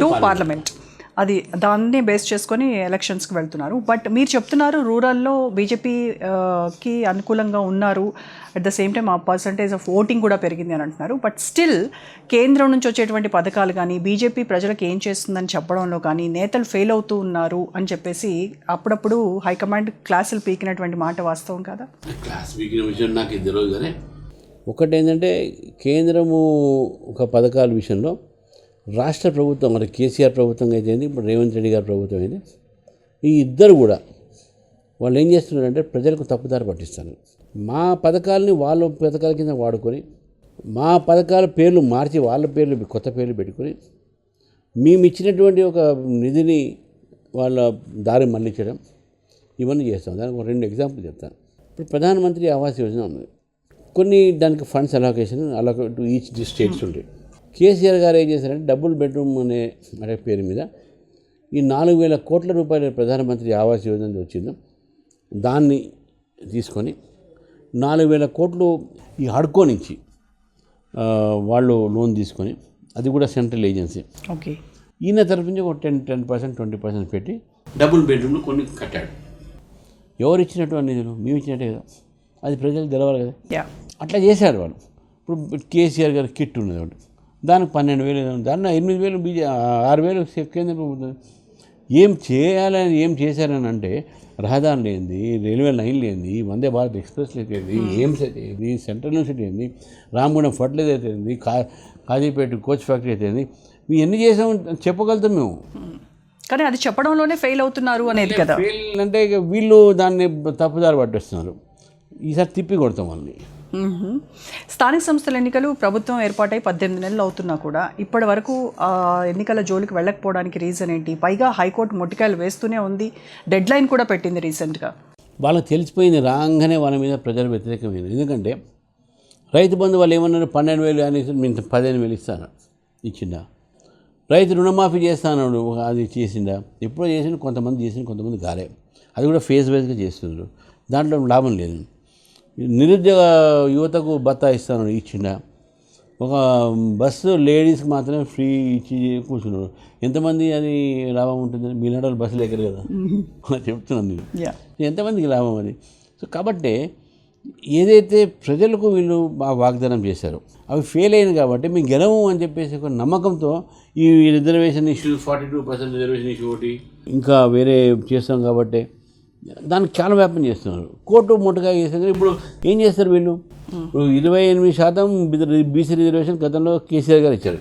To parliament. అది దాన్ని base చేసుకొని ఎలక్షన్స్కి వెళ్తున్నారు. బట్ మీరు చెప్తున్నారు రూరల్లో బీజేపీకి అనుకూలంగా ఉన్నారు, అట్ ద సేమ్ టైం ఆ పర్సంటేజ్ ఆఫ్ ఓటింగ్ కూడా పెరిగింది అని అంటున్నారు. బట్ స్టిల్ కేంద్రం నుంచి వచ్చేటువంటి పథకాలు కానీ బీజేపీ ప్రజలకు ఏం చేస్తుందని చెప్పడంలో కానీ నేతలు ఫెయిల్ అవుతూ ఉన్నారు అని చెప్పేసి అప్పుడప్పుడు హైకమాండ్ క్లాసులు పీకినటువంటి మాట వాస్తవం కదా? క్లాస్ పీకిన విషయం నాకు ఇది తెలియదు. కానీ ఒకటి ఏంటంటే కేంద్రము ఒక పథకాల విషయంలో రాష్ట్ర ప్రభుత్వం మరి కేసీఆర్ ప్రభుత్వం అయితే ఇప్పుడు రేవంత్ రెడ్డి గారి ప్రభుత్వం అయితే ఈ ఇద్దరు కూడా వాళ్ళు ఏం చేస్తున్నారంటే ప్రజలకు తప్పుదారి పట్టిస్తారు. మా పథకాలని వాళ్ళ పథకాల కింద వాడుకొని మా పథకాల పేర్లు మార్చి వాళ్ళ పేర్లు కొత్త పేర్లు పెట్టుకొని మేము ఇచ్చినటువంటి ఒక నిధిని వాళ్ళ దారి మళ్ళించడం ఇవన్నీ చేస్తాం. దానికి ఒక 2 ఎగ్జాంపుల్ చెప్తాను. ఇప్పుడు ప్రధానమంత్రి ఆవాస్ యోజన ఉంది. కొన్ని దానికి funds allocate to each states ఉంటాయి. కేసీఆర్ గారు ఏం చేశారంటే డబుల్ బెడ్రూమ్ అనే పేరు మీద ఈ 4,000 కోట్ల రూపాయల ప్రధానమంత్రి ఆవాస్ యోజన వచ్చిందో దాన్ని తీసుకొని 4,000 కోట్లు ఈ హడ్కో నుంచి వాళ్ళు లోన్ తీసుకొని, అది కూడా సెంట్రల్ ఏజెన్సీ, ఓకే, ఈయన తరఫు నుంచి ఒక 10%, 20% పెట్టి డబుల్ బెడ్రూమ్లు కొన్ని కట్టాడు. ఎవరు ఇచ్చినట్టు ఆ నిధులు? మేము ఇచ్చినట్టే కదా, అది ప్రజలకు తెలవాలి కదా. అట్లా చేశారు వాళ్ళు. ఇప్పుడు కేసీఆర్ గారి కిట్ ఉన్నది ఒకటి, దానికి 12,000, దాన్ని 8,000 6,000 కేంద్ర ప్రభుత్వం. ఏం చేయాలని ఏం చేశారని అంటే రహదారులు ఏంది, రైల్వే లైన్లు ఏంది, వందే భారత్ ఎక్స్ప్రెస్ ఏంది, ఎయిమ్స్ అయితే ఏంది, సెంట్రల్ యూనివర్సిటీ ఏంది, రామగుండం ఫర్టిలైజర్ అయితే ఏంది, కాజీపేట కోచ్ ఫ్యాక్టరీ అయితే ఏంది, మేము ఎన్ని చేసాము చెప్పగలుగుతాం మేము. కానీ అది చెప్పడంలోనే ఫెయిల్ అవుతున్నారు అనేది కదా. ఫెయిల్ అంటే ఇక వీళ్ళు దాన్ని తప్పుదారి పట్టిస్తున్నారు. ఈసారి తిప్పి కొడతాం వాళ్ళని. స్థానిక సంస్థల ఎన్నికలు ప్రభుత్వం ఏర్పాటై 18 నెలలు అవుతున్నా కూడా ఇప్పటి వరకు ఎన్నికల జోలికి వెళ్ళకపోవడానికి రీజన్ ఏంటి? పైగా హైకోర్టు మొట్టికాయలు వేస్తూనే ఉంది, డెడ్ లైన్ కూడా పెట్టింది రీసెంట్గా. వాళ్ళకి తెలిసిపోయింది, రాగానే వాళ్ళ మీద ప్రజలు వ్యతిరేకమైంది. ఎందుకంటే రైతు బంధు వాళ్ళు ఏమన్నారు, 12,000 అనేసి మేము 15,000 ఇస్తాను, ఇచ్చిందా? రైతు రుణమాఫీ చేస్తాను, అది చేసిందా? ఎప్పుడో చేసిండు, కొంతమంది చేసిండు, కొంతమంది కాలే. అది కూడా ఫేజ్ వైజ్గా చేస్తున్నారు, దాంట్లో లాభం లేదు. నిరుద్యోగ యువతకు భత్తా ఇస్తాను, ఇచ్చిండా? ఒక బస్సు లేడీస్కి మాత్రమే ఫ్రీ ఇచ్చి కూర్చున్నారు. ఎంతమంది అది లాభం ఉంటుంది? మీలాంటి బస్సులు ఎక్కరు కదా, చెప్తున్నాను నేను. ఎంతమందికి లాభం అది? సో కాబట్టి ఏదైతే ప్రజలకు వీళ్ళు వాగ్దానం చేశారో అవి ఫెయిల్ అయింది కాబట్టి మేము గెలము అని చెప్పేసి ఒక నమ్మకంతో ఈ రిజర్వేషన్ ఇష్యూ 42% రిజర్వేషన్ ఇష్యూ ఒకటి ఇంకా వేరే చేస్తాం కాబట్టి దానికి చాలా వ్యాపం చేస్తున్నారు. కోర్టు ముట్టగా చేస్తారు. ఇప్పుడు ఏం చేస్తారు వీళ్ళు? 28% బీసీ రిజర్వేషన్ గతంలో కేసీఆర్ గారు ఇచ్చారు.